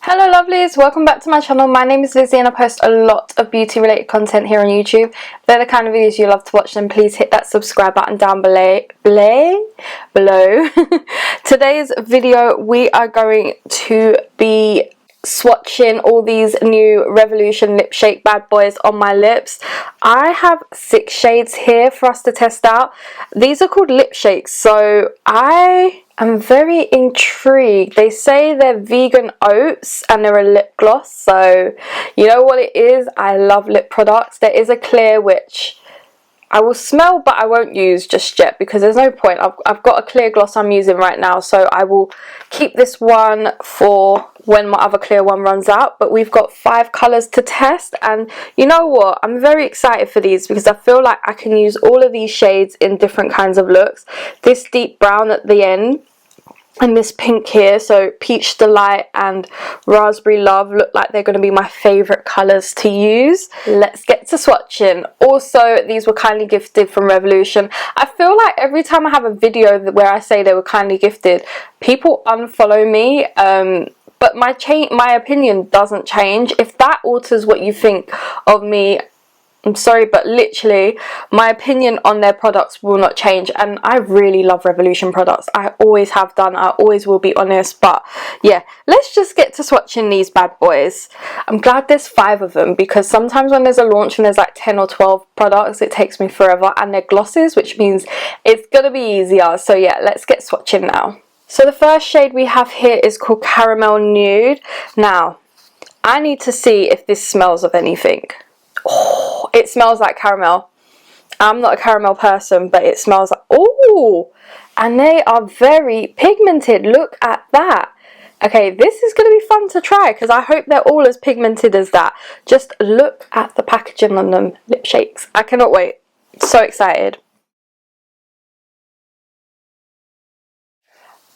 Hello lovelies, welcome back to my channel. My name is Lizzie and I post a lot of beauty related content here on YouTube. If they're the kind of videos you love to watch, then please hit that subscribe button down below. Today's video we are going to be swatching all these new Revolution lip shake bad boys on my lips. I have 6 shades here for us to test out. These are called lip shakes, so I'm very intrigued. They say they're vegan oats and they're a lip gloss, so you know what it is. I love lip products. There is a clear which I will smell but I won't use just yet because there's no point. I've got a clear gloss I'm using right now, so I will keep this one for when my other clear one runs out. But we've got 5 colours to test, and you know what, I'm very excited for these because I feel like I can use all of these shades in different kinds of looks. This deep brown at the end and this pink here, so Peach Delight and Raspberry Love, look like they're going to be my favourite colours to use. Let's get to swatching. Also, these were kindly gifted from Revolution. I feel like every time I have a video where I say they were kindly gifted, people unfollow me, but my opinion doesn't change. If that alters what you think of me, I'm sorry, but literally my opinion on their products will not change, and I really love Revolution products. I always have done, I always will, be honest. But yeah, let's just get to swatching these bad boys. I'm glad there's 5 of them because sometimes when there's a launch and there's like 10 or 12 products, it takes me forever, and they're glosses, which means it's gonna be easier. So yeah, let's get swatching now. So the first shade we have here is called Caramel Nude. Now I need to see if this smells of anything. Oh, it smells like caramel. I'm not a caramel person, but it smells like, oh, and they are very pigmented. Look at that. Okay, this is going to be fun to try because I hope they're all as pigmented as that. Just look at the packaging on them. Lip shakes. I cannot wait. So excited.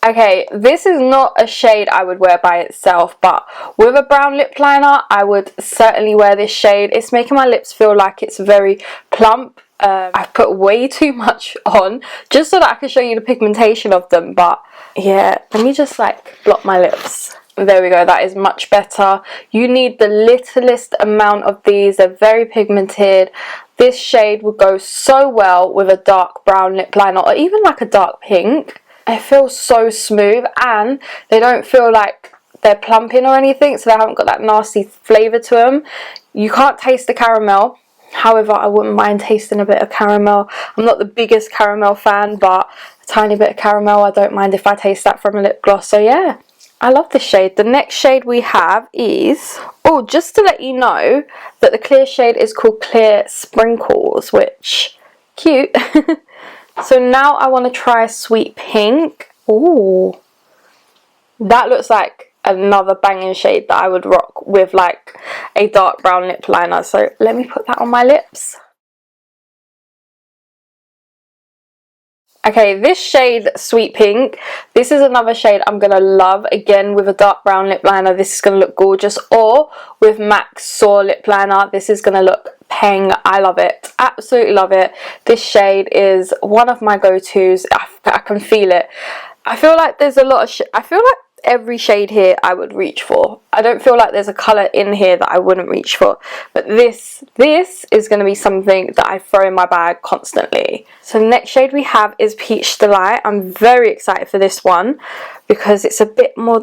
Okay, this is not a shade I would wear by itself, but with a brown lip liner, I would certainly wear this shade. It's making my lips feel like it's very plump. I've put way too much on just so that I can show you the pigmentation of them, but yeah, let me just like blot my lips. There we go, that is much better. You need the littlest amount of these. They're very pigmented. This shade would go so well with a dark brown lip liner or even like a dark pink. It feels so smooth, and they don't feel like they're plumping or anything, so they haven't got that nasty flavour to them. You can't taste the caramel, however I wouldn't mind tasting a bit of caramel. I'm not the biggest caramel fan, but a tiny bit of caramel I don't mind if I taste that from a lip gloss. So yeah, I love this shade. The next shade we have is, oh, just to let you know that the clear shade is called Clear Sprinkles, which, cute. So now I want to try Sweet Pink. Ooh, that looks like another banging shade that I would rock with like a dark brown lip liner. So let me put that on my lips. Okay, this shade, Sweet Pink, this is another shade I'm going to love. Again, with a dark brown lip liner, this is going to look gorgeous. Or with MAC Soar lip liner, this is going to look peng. I love it. Absolutely love it. This shade is one of my go-tos. I can feel it. I feel like there's a lot of I feel like every shade here I would reach for. I don't feel like there's a colour in here that I wouldn't reach for, but this is going to be something that I throw in my bag constantly. So the next shade we have is Peach Delight. I'm very excited for this one because it's a bit more,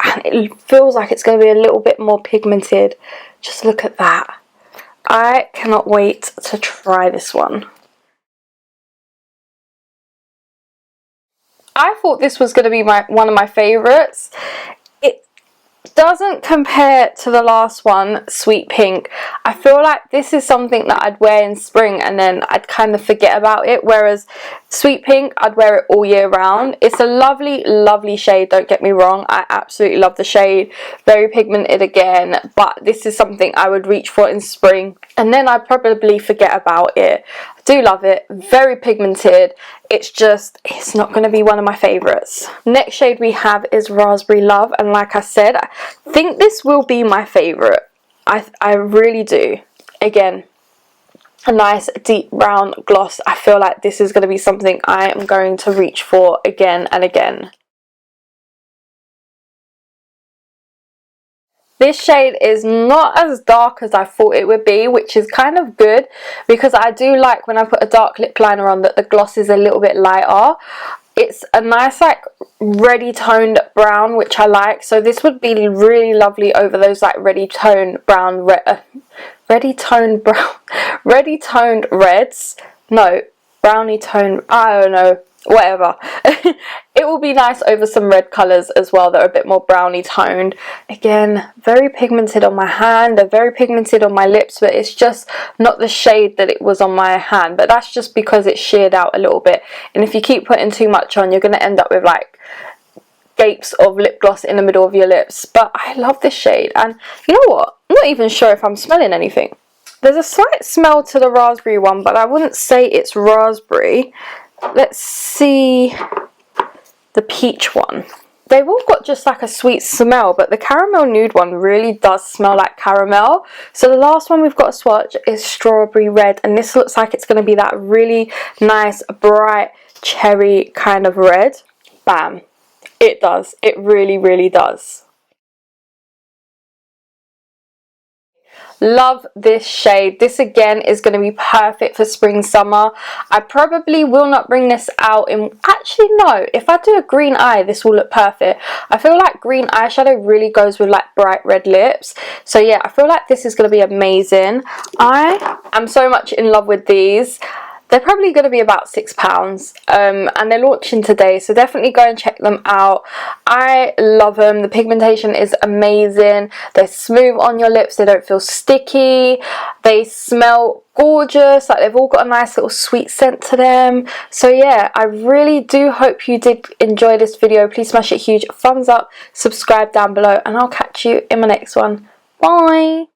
and it feels like it's going to be a little bit more pigmented. Just look at that. I cannot wait to try this one. I thought this was going to be one of my favourites. It doesn't compare to the last one, Sweet Pink. I feel like this is something that I'd wear in spring and then I'd kind of forget about it, whereas Sweet Pink, I'd wear it all year round. It's a lovely, lovely shade, don't get me wrong. I absolutely love the shade. Very pigmented again, but this is something I would reach for in spring and then I'd probably forget about it. I do love it. Very pigmented. It's not going to be one of my favourites. Next shade we have is Raspberry Love, and like I said, I think this will be my favourite. I really do. Again, a nice deep brown gloss. I feel like this is going to be something I am going to reach for again and again. This shade is not as dark as I thought it would be, which is kind of good because I do like when I put a dark lip liner on that the gloss is a little bit lighter. It's a nice like reddy toned brown, which I like, so this would be really lovely over those like reddy toned reddy toned reds. No, brownie tone, I don't know, whatever. It will be nice over some red colours as well that are a bit more brownie toned. Again, very pigmented on my hand, they're very pigmented on my lips, but it's just not the shade that it was on my hand, but that's just because it's sheared out a little bit, and if you keep putting too much on, you're going to end up with like gapes of lip gloss in the middle of your lips. But I love this shade, and you know what, I'm not even sure if I'm smelling anything. There's a slight smell to the raspberry one, but I wouldn't say it's raspberry. Let's see the peach one. They've all got just like a sweet smell, but the caramel nude one really does smell like caramel. So the last one we've got to swatch is strawberry red, and this looks like it's going to be that really nice, bright, cherry kind of red. Bam. It does. It really, really does. Love this shade. This again is going to be perfect for spring summer. I probably will not bring this out in, actually no, if I do a green eye this will look perfect. I feel like green eyeshadow really goes with like bright red lips, so yeah, I feel like this is going to be amazing. I am so much in love with these. They're probably going to be about £6, and they're launching today, so definitely go and check them out. I love them. The pigmentation is amazing. They're smooth on your lips. They don't feel sticky. They smell gorgeous. Like, they've all got a nice little sweet scent to them. So yeah, I really do hope you did enjoy this video. Please smash it huge thumbs up, subscribe down below, and I'll catch you in my next one. Bye.